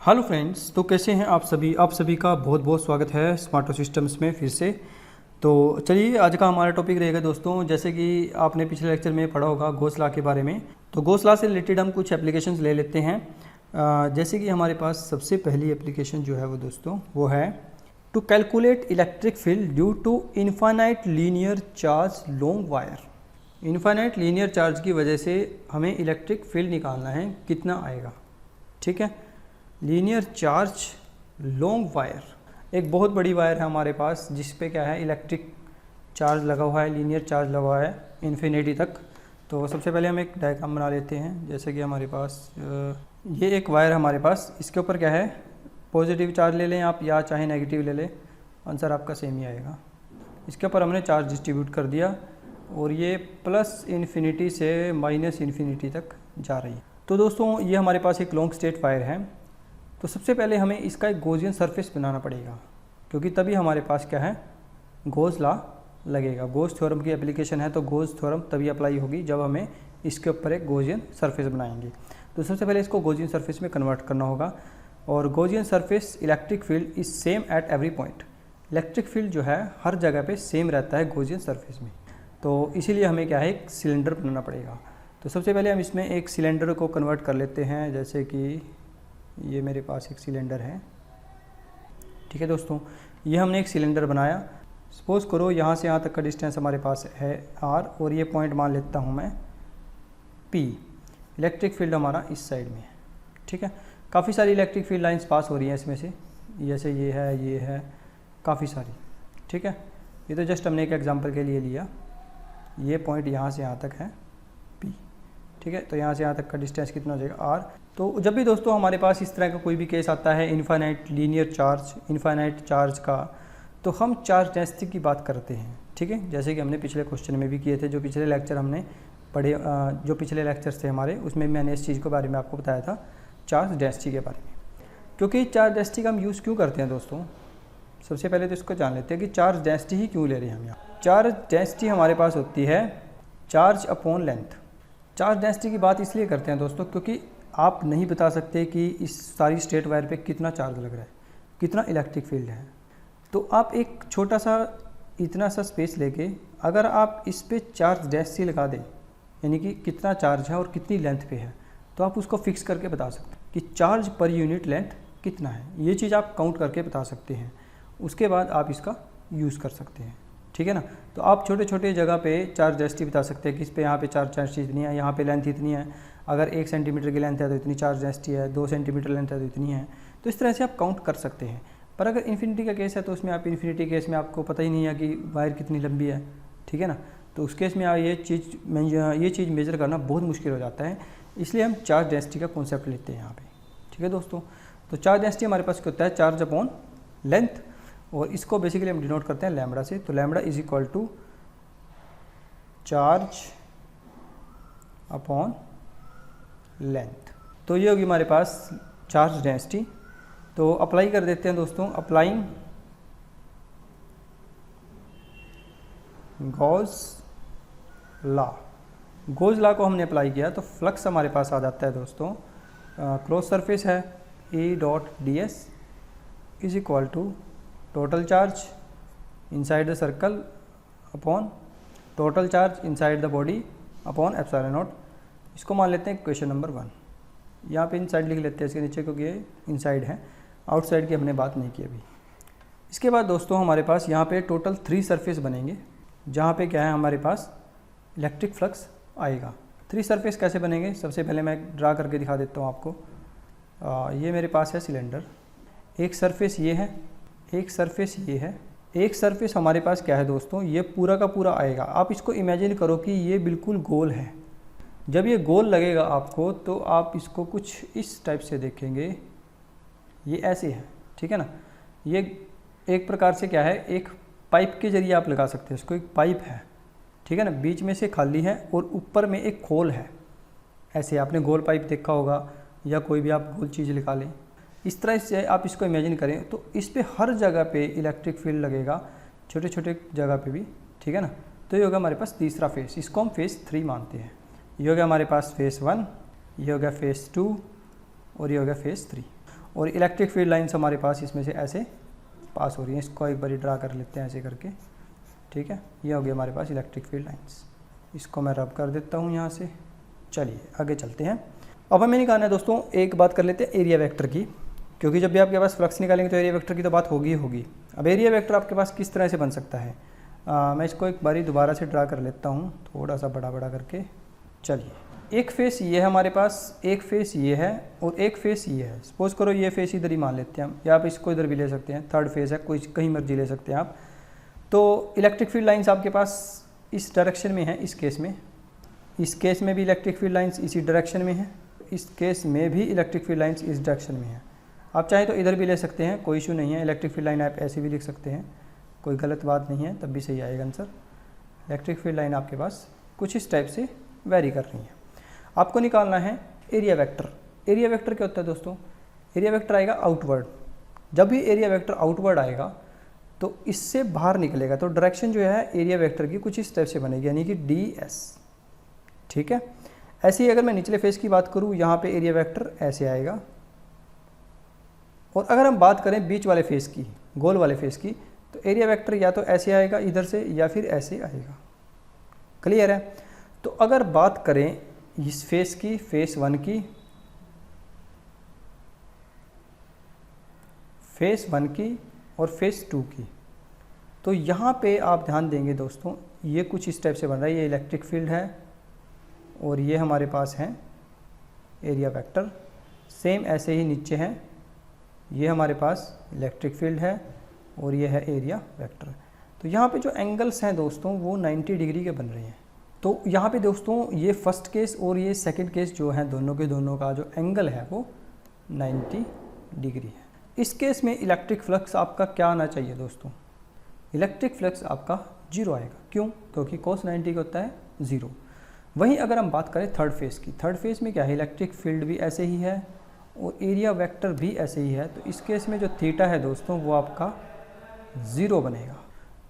Hello friends, तो कैसे हैं आप सभी का बहुत बहुत स्वागत है स्मार्टो सिस्टम्स में फिर से। तो चलिए आज का हमारा टॉपिक रहेगा दोस्तों, जैसे कि आपने पिछले लेक्चर में पढ़ा होगा गॉस लॉ के बारे में। तो गॉस लॉ से रिलेटेड हम कुछ एप्लीकेशंस ले लेते हैं। जैसे कि हमारे पास सबसे पहली एप्लीकेशन जो है वो दोस्तों वो है to calculate electric field due to infinite linear charge long wire. Infinite linear charge की वजह से हमें इलेक्ट्रिक फील्ड निकालना है, कितना आएगा। ठीक है, लीनियर चार्ज लॉन्ग वायर, एक बहुत बड़ी वायर है हमारे पास जिस पे क्या है इलेक्ट्रिक चार्ज लगा हुआ है, लीनियर चार्ज लगा हुआ है इन्फिनिटी तक। तो सबसे पहले हम एक डायग्राम बना लेते हैं। जैसे कि हमारे पास ये एक वायर हमारे पास, इसके ऊपर क्या है पॉजिटिव चार्ज ले लें आप या चाहे नेगेटिव ले लें, आंसर आपका सेम ही आएगा। इसके ऊपर हमने चार्ज डिस्ट्रीब्यूट कर दिया और ये प्लस इन्फिनिटी से माइनस इन्फिनिटी तक जा रही है। तो दोस्तों ये हमारे पास एक लॉन्ग स्ट्रेट वायर है। तो सबसे पहले हमें इसका एक गॉसियन सरफेस बनाना पड़ेगा, क्योंकि तभी हमारे पास क्या है गॉस लॉ लगेगा। गॉस थ्योरम की एप्लीकेशन है, तो गॉस थ्योरम तभी अप्लाई होगी जब हमें इसके ऊपर एक गॉसियन सरफेस बनाएंगे। तो सबसे पहले इसको गॉसियन सरफेस में कन्वर्ट करना होगा। और Gaussian surface electric field is same at every point. Electric field जो है हर जगह पे सेम रहता है गॉसियन सरफेस में। तो इसीलिए हमें क्या है एक सिलेंडर बनाना पड़ेगा। तो सबसे पहले हम इसमें एक सिलेंडर को कन्वर्ट कर लेते हैं। जैसे कि ये मेरे पास एक सिलेंडर है। ठीक है दोस्तों, ये हमने एक सिलेंडर बनाया। सपोज़ करो यहाँ से यहाँ तक का डिस्टेंस हमारे पास है r और ये पॉइंट मान लेता हूँ मैं P। इलेक्ट्रिक फील्ड हमारा इस साइड में है। ठीक है, काफ़ी सारी इलेक्ट्रिक फील्ड लाइंस पास हो रही हैं इसमें से, जैसे ये है काफ़ी सारी। ठीक है, ये तो जस्ट हमने एक एग्जांपल के लिए लिया। ये पॉइंट यहाँ से यहाँ तक है P। ठीक है, तो यहाँ से यहाँ तक का डिस्टेंस कितना हो जाएगा r। तो जब भी दोस्तों हमारे पास इस तरह का कोई भी केस आता है infinite linear charge, infinite charge का, तो हम चार्ज डेंसिटी की बात करते हैं। ठीक है, जैसे कि हमने पिछले क्वेश्चन में भी किए थे, जो पिछले लेक्चर हमने पढ़े, जो पिछले लेक्चर्स थे हमारे, उसमें मैंने इस चीज़ के बारे में आपको बताया था, चार्ज डेंसिटी के बारे में। क्योंकि चार्ज डेंसिटी का हम यूज़ क्यों करते हैं दोस्तों, सबसे पहले तो इसको जान लेते हैं कि चार्ज डेंसिटी ही क्यों ले रहे हैं हम यहाँ। चार्ज डेंसिटी हमारे पास होती है charge upon length. Charge density की बात इसलिए करते हैं दोस्तों क्योंकि आप नहीं बता सकते कि इस सारी स्ट्रेट वायर पे कितना चार्ज लग रहा है, कितना इलेक्ट्रिक फील्ड है। तो आप एक छोटा सा इतना सा स्पेस लेके अगर आप इस पे चार्ज डेंसिटी लगा दें, यानी कि कितना चार्ज है और कितनी लेंथ पे है, तो आप उसको फिक्स करके बता सकते हैं कि चार्ज पर यूनिट लेंथ कितना है। ये चीज़ आप काउंट करके बता सकते हैं, उसके बाद आप इसका यूज़ कर सकते हैं। ठीक है ना, तो आप छोटे छोटे जगह पे चार्ज डेंसिटी बता सकते हैं कि इस पे यहाँ पे चार्ज डेंसिटी इतनी है, यहाँ पे लेंथ इतनी है। अगर 1 सेंटीमीटर की लेंथ है तो इतनी चार्ज डेंसिटी है, 2 सेंटीमीटर लेंथ है तो इतनी है। तो इस तरह से आप काउंट कर सकते हैं। पर अगर इन्फिनिटी का केस है तो उसमें आप इन्फिनिटी केस में आपको पता ही नहीं है कि वायर कितनी लंबी है। ठीक है ना, तो उस केस में ये चीज़ मेजर करना बहुत मुश्किल हो जाता है। इसलिए हम चार्ज डेंसिटी का कॉन्सेप्ट लेते हैं यहाँ पे। ठीक है दोस्तों, तो चार्ज डेंसिटी हमारे पास क्या होता है, चार्ज अपॉन लेंथ, और इसको बेसिकली हम डिनोट करते हैं लैम्बडा से। तो lambda is equal to charge upon length. तो ये होगी हमारे पास चार्ज डेंसिटी। तो अप्लाई कर देते हैं दोस्तों, applying Gauss law. Gauss law को हमने अप्लाई किया तो फ्लक्स हमारे पास आ जाता है दोस्तों, क्लोज सरफेस है E dot ds is equal to total charge inside the circle upon total charge inside the body upon epsilon naught. इसको मान लेते हैं क्वेश्चन नंबर 1। यहाँ पे इनसाइड लिख लेते हैं इसके नीचे, क्योंकि ये इनसाइड है, आउटसाइड की हमने बात नहीं की अभी। इसके बाद दोस्तों हमारे पास यहाँ पे टोटल 3 सरफेस बनेंगे, जहाँ पे क्या है हमारे पास इलेक्ट्रिक फ्लक्स आएगा। 3 सरफेस कैसे बनेंगे, सबसे पहले मैं ड्रा करके दिखा देता हूँ आपको। ये मेरे पास है सिलेंडर, एक सरफेस ये है, एक सरफेस ये है, एक सरफेस हमारे पास क्या है दोस्तों, ये पूरा का पूरा आएगा। आप इसको इमेजिन करो कि ये बिल्कुल गोल है। जब ये गोल लगेगा आपको तो आप इसको कुछ इस टाइप से देखेंगे, ये ऐसे है। ठीक है ना, ये एक प्रकार से क्या है, एक पाइप के जरिए आप लगा सकते हैं इसको। एक पाइप है, ठीक है ना, बीच में से खाली है और ऊपर में एक खोल है। ऐसे आपने गोल पाइप देखा होगा, या कोई भी आप गोल चीज़ निकालें, इस तरह से आप इसको इमेजिन करें। तो इस पे हर जगह पे इलेक्ट्रिक फील्ड लगेगा, छोटे छोटे जगह पे भी। ठीक है ना, तो ये होगा हमारे पास तीसरा फेस, इसको हम फेस 3 मानते हैं। ये हो गया हमारे पास फेस 1, ये हो गया फेस 2 और ये हो गया फेस 3। और इलेक्ट्रिक फील्ड लाइन्स हमारे पास इसमें से ऐसे पास हो रही हैं। इसको एक बार ड्रा कर लेते हैं ऐसे करके, ठीक है। ये हो गया हमारे पास इलेक्ट्रिक फील्ड लाइन्स। इसको मैं रब कर देता हूँ यहाँ से। चलिए आगे चलते हैं। अब हमें निकालना है दोस्तों, एक बात कर लेते हैं एरिया वेक्टर की, क्योंकि जब भी आपके पास फ्लक्स निकालेंगे तो एरिया वेक्टर की तो बात होगी ही होगी। अब एरिया वेक्टर आपके पास किस तरह से बन सकता है, मैं इसको एक बारी दोबारा से ड्रा कर लेता हूँ, थोड़ा सा बड़ा बड़ा करके। चलिए, एक फेस ये है हमारे पास, एक फेस ये है और एक फेस ये है। सपोज करो ये फेस इधर ही मान लेते हैं हम, या आप इसको इधर भी ले सकते हैं, थर्ड फेस है, कोई कहीं मर्जी ले सकते हैं आप। तो इलेक्ट्रिक फील्ड लाइन्स आपके पास इस डायरेक्शन में है, इस केस में। इस केस में भी इलेक्ट्रिक फील्ड लाइन्स इसी डायरेक्शन में है, इस केस में भी इलेक्ट्रिक फील्ड लाइन्स इस डायरेक्शन में है। आप चाहे तो इधर भी ले सकते हैं, कोई इशू नहीं है। इलेक्ट्रिक फील्ड लाइन आप ऐसे भी लिख सकते हैं, कोई गलत बात नहीं है, तब भी सही आएगा आंसर। इलेक्ट्रिक फील्ड लाइन आपके पास कुछ इस टाइप से वेरी कर रही है। आपको निकालना है एरिया वेक्टर। एरिया वेक्टर क्या होता है दोस्तों, एरिया वेक्टर आएगा आउटवर्ड। जब भी एरिया वेक्टर आउटवर्ड आएगा तो इससे बाहर निकलेगा, तो डायरेक्शन जो है एरिया वेक्टर की कुछ इस टाइप से बनेगी, यानी कि DS, ठीक है। ऐसे ही अगर मैं निचले फेस की बात करूँ, यहाँ पे एरिया वेक्टर ऐसे आएगा। और अगर हम बात करें बीच वाले फेस की, गोल वाले फेस की, तो एरिया वेक्टर या तो ऐसे आएगा इधर से, या फिर ऐसे आएगा। क्लियर है। तो अगर बात करें इस फेस की, फेस 1 की, फेस 1 की और फेस 2 की, तो यहाँ पे आप ध्यान देंगे दोस्तों, ये कुछ इस टाइप से बन रहा है। ये इलेक्ट्रिक फील्ड है और ये हमारे पास है एरिया वेक्टर। सेम ऐसे ही नीचे है, ये हमारे पास इलेक्ट्रिक फील्ड है और ये है एरिया वेक्टर। तो यहाँ पे जो एंगल्स हैं दोस्तों वो 90 डिग्री के बन रहे हैं। तो यहाँ पे दोस्तों ये फर्स्ट केस और ये सेकंड केस जो है, दोनों के दोनों का जो एंगल है वो 90 डिग्री है। इस केस में इलेक्ट्रिक फ्लक्स आपका क्या आना चाहिए दोस्तों, इलेक्ट्रिक फ्लक्स आपका 0 आएगा। क्यों, क्योंकि cos 90 का होता है 0। वहीं अगर हम बात करें थर्ड फेस की, थर्ड फेस में क्या है, इलेक्ट्रिक फील्ड भी ऐसे ही है और एरिया वेक्टर भी ऐसे ही है। तो इस केस में जो थीटा है दोस्तों वो आपका 0 बनेगा।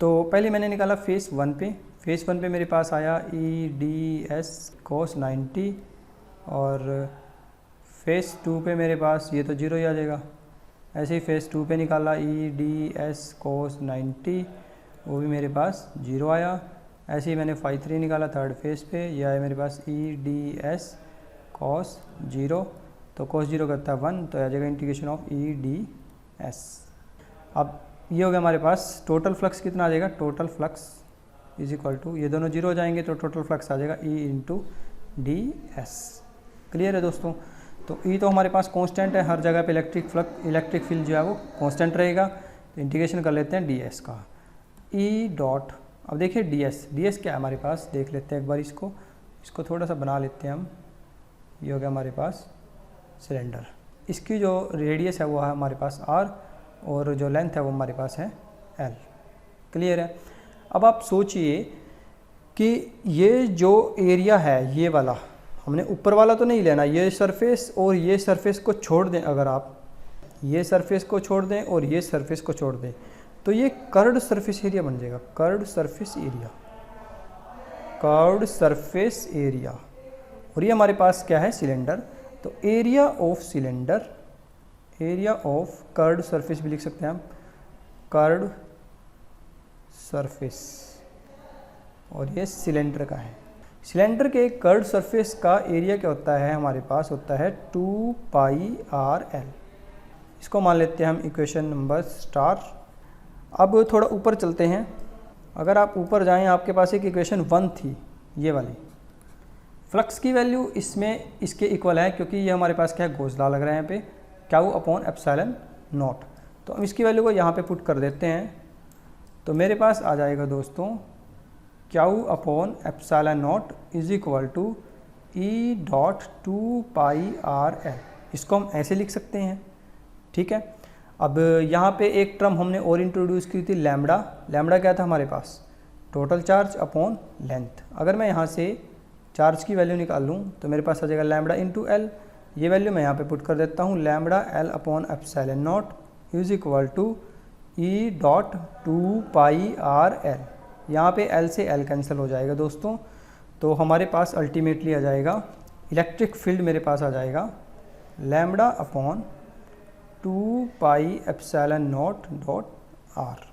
तो पहले मैंने निकाला फेस 1 पे, फेस 1 पे मेरे पास आया EDS cos 90, और फेस 2 पे मेरे पास ये तो 0 ही आ जाएगा। ऐसे ही फेस 2 पे निकाला EDS cos 90, वो भी मेरे पास 0 आया। ऐसे ही मैंने फाई 3 निकाला थर्ड फेस पे, ये आया मेरे पास EDS cos 0, तो cos 0 करता है 1, तो आ जाएगा इंटीग्रेशन ऑफ EDS। अब ये हो गया हमारे पास टोटल फ्लक्स कितना आ जाएगा, total flux is equal to, ये दोनों 0 हो जाएंगे तो टोटल फ्लक्स आ जाएगा E/ds। क्लियर है दोस्तों। तो E तो हमारे पास कांस्टेंट है, हर जगह पे इलेक्ट्रिक फील्ड जो है वो कांस्टेंट रहेगा। तो इंटीग्रेशन कर लेते हैं ds का, E डॉट, अब देखिए ds क्या है हमारे पास, देख लेते हैं एक बार इसको थोड़ा सा बना लेते हैं हम। ये हो गया हमारे पास सिलेंडर, इसकी जो रेडियस है वो है हमारे पास r, और जो लेंथ है वो हमारे पास है L। क्लियर है। अब आप सोचिए कि ये जो एरिया है ये वाला, हमने ऊपर वाला तो नहीं लेना, ये सरफेस और ये सरफेस को छोड़ दें, अगर आप ये सरफेस को छोड़ दें और ये सरफेस को छोड़ दें तो ये कर्व्ड सरफेस एरिया बन जाएगा, curved surface area, curved surface area. और ये हमारे पास क्या है, सिलेंडर। तो area of cylinder, area of curved surface भी लिख सकते हैं हम, कर्व्ड सरफेस, और ये सिलेंडर का है। सिलेंडर के कर्व्ड सरफेस का एरिया क्या होता है, हमारे पास होता है 2πrl। इसको मान लेते हैं हम इक्वेशन नंबर स्टार। अब थोड़ा ऊपर चलते हैं। अगर आप ऊपर जाएं, आपके पास एक इक्वेशन 1 थी, ये वाली, फ्लक्स की वैल्यू इसमें इसके इक्वल है, क्योंकि ये हमारे पास क्या है, गॉस लॉ लग रहा है यहाँ पे, Q/ε0। तो हम इसकी वैल्यू को यहाँ पे पुट कर देते हैं, तो मेरे पास आ जाएगा दोस्तों Q/ε0 is equal to E.2πrl। इसको हम ऐसे लिख सकते हैं, ठीक है। अब यहाँ पे एक टर्म हमने और इंट्रोड्यूस की थी, लैम्बडा। लैम्बडा क्या था हमारे पास, टोटल चार्ज अपॉन लेंथ। अगर मैं यहाँ से चार्ज की वैल्यू निकाल लूँ तो मेरे पास आ जाएगा लैम्बडा इंटू एल। ये वैल्यू मैं यहाँ पे पुट कर देता हूँ, lambda L/ε0 is equal to E.2πrl। यहाँ पे L से L कैंसिल हो जाएगा दोस्तों। तो हमारे पास अल्टीमेटली आ जाएगा इलेक्ट्रिक फील्ड, मेरे पास आ जाएगा lambda upon 2 pi epsilon naught dot are.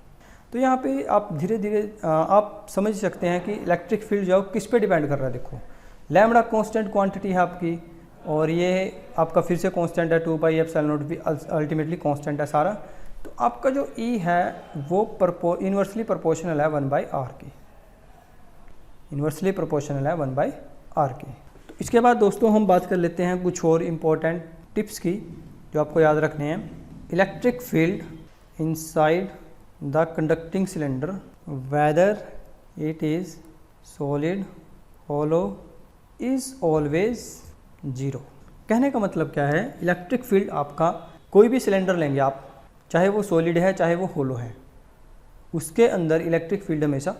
तो यहाँ पे आप धीरे धीरे आप समझ सकते हैं कि इलेक्ट्रिक फील्ड जो किस पे डिपेंड कर रहा है। देखो लैम्बडा कांस्टेंट क्वांटिटी है आपकी, और ये आपका फिर से कांस्टेंट है 2 पाई एप्सिलॉन नॉट भी अल्टीमेटली कांस्टेंट है सारा। तो आपका जो ई है वो इन्वर्सली प्रोपोर्शनल है 1/r की, इन्वर्सली प्रोपोर्शनल है 1/r की। तो इसके बाद दोस्तों हम बात कर लेते हैं कुछ और इम्पोर्टेंट टिप्स की जो आपको याद रखने हैं। Electric field inside the conducting cylinder whether it is solid hollow is always 0। कहने का मतलब क्या है, इलेक्ट्रिक फील्ड आपका कोई भी सिलेंडर लेंगे आप, चाहे वो सॉलिड है चाहे वो होलो है, उसके अंदर इलेक्ट्रिक फील्ड हमेशा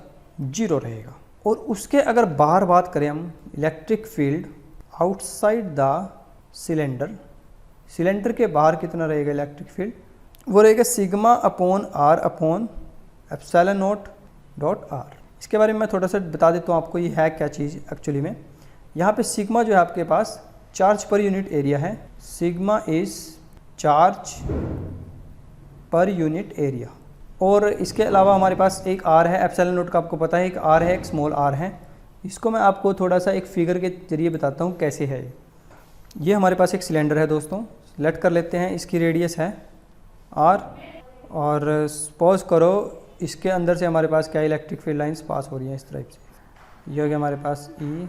0 रहेगा। और उसके अगर बाहर बात करें हम, electric field outside the cylinder, cylinder के बाहर कितना रहेगा इलेक्ट्रिक फील्ड, वो रहेगा sigma upon R upon epsilon naught dot R. इसके बारे में मैं थोड़ा सा बता देता हूँ आपको, ये है क्या चीज़ एक्चुअली में। यहाँ पे सिग्मा जो है आपके पास चार्ज पर यूनिट एरिया है, sigma is charge per unit area. और इसके अलावा हमारे पास एक आर है, एप्सिलॉन नॉट का आपको पता है, एक आर है, एक स्मॉल आर है। इसको मैं आपको थोड़ा सा एक फिगर के जरिए बताता हूँ कैसे है। ये हमारे पास एक सिलेंडर है दोस्तों, सेलेक्ट कर लेते हैं, इसकी रेडियस है आर, और सपोज करो इसके अंदर से हमारे पास क्या इलेक्ट्रिक फील्ड लाइंस पास हो रही हैं इस तरह से। ये हो गया हमारे पास ई,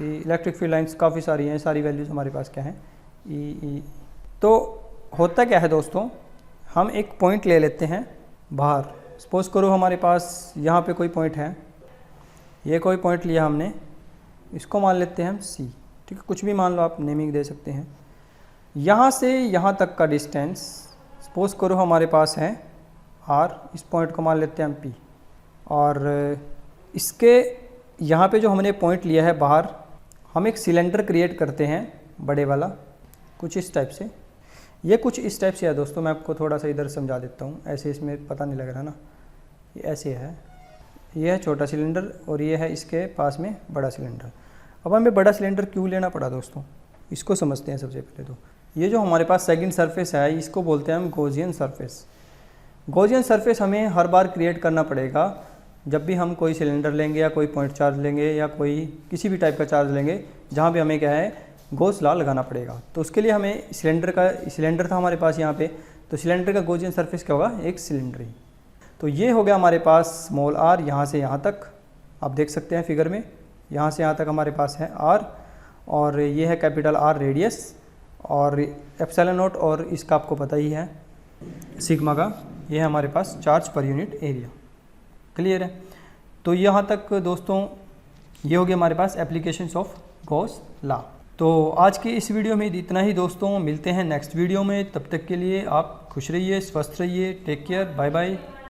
इलेक्ट्रिक फील्ड लाइंस काफ़ी सारी हैं, सारी वैल्यूज़ हमारे पास क्या हैं ई। तो होता क्या है दोस्तों, हम एक पॉइंट ले लेते हैं बाहर, सपोज करो हमारे पास यहाँ पे कोई पॉइंट है, ये कोई पॉइंट लिया हमने, इसको मान लेते हैं हम सी, ठीक है, कुछ भी मान लो आप, नेमिंग दे सकते हैं। यहाँ से यहाँ तक का डिस्टेंस सपोज करो हमारे पास है आर, इस पॉइंट को मान लेते हैं हम पी, और इसके यहाँ पे जो हमने पॉइंट लिया है बाहर, हम एक सिलेंडर क्रिएट करते हैं बड़े वाला, कुछ इस टाइप से। ये कुछ इस टाइप से है दोस्तों, मैं आपको थोड़ा सा इधर समझा देता हूँ, ऐसे इसमें पता नहीं लग रहा ना, ये ऐसे है, ये है छोटा सिलेंडर और ये है इसके पास में बड़ा सिलेंडर। अब हमें बड़ा सिलेंडर क्यों लेना पड़ा दोस्तों, इसको समझते हैं सबसे पहले। तो ये जो हमारे पास सेकंड सरफेस है, इसको बोलते हैं हम गॉसियन सरफेस। गॉसियन सरफेस हमें हर बार क्रिएट करना पड़ेगा जब भी हम कोई सिलेंडर लेंगे या कोई पॉइंट चार्ज लेंगे या कोई किसी भी टाइप का चार्ज लेंगे, जहाँ पे हमें क्या है गॉस लॉ लगाना पड़ेगा। तो उसके लिए हमें सिलेंडर था हमारे पास यहाँ पे, तो सिलेंडर का गॉसियन सरफेस क्या होगा, एक सिलेंडर ही। तो ये हो गया हमारे पास स्मॉल आर, यहाँ से यहाँ तक आप देख सकते हैं फिगर में, यहाँ से यहाँ तक हमारे पास है आर, और ये है कैपिटल आर रेडियस, और एप्सिलॉन नॉट और इसका आपको पता ही है सिग्मा का, ये है हमारे पास charge per unit area. Clear है। तो यहाँ तक दोस्तों ये हो गया हमारे पास एप्लीकेशंस ऑफ गॉस लॉ। तो आज की इस वीडियो में इतना ही दोस्तों, मिलते हैं नेक्स्ट वीडियो में, तब तक के लिए आप खुश रहिए, स्वस्थ रहिए, टेक केयर, बाय बाय।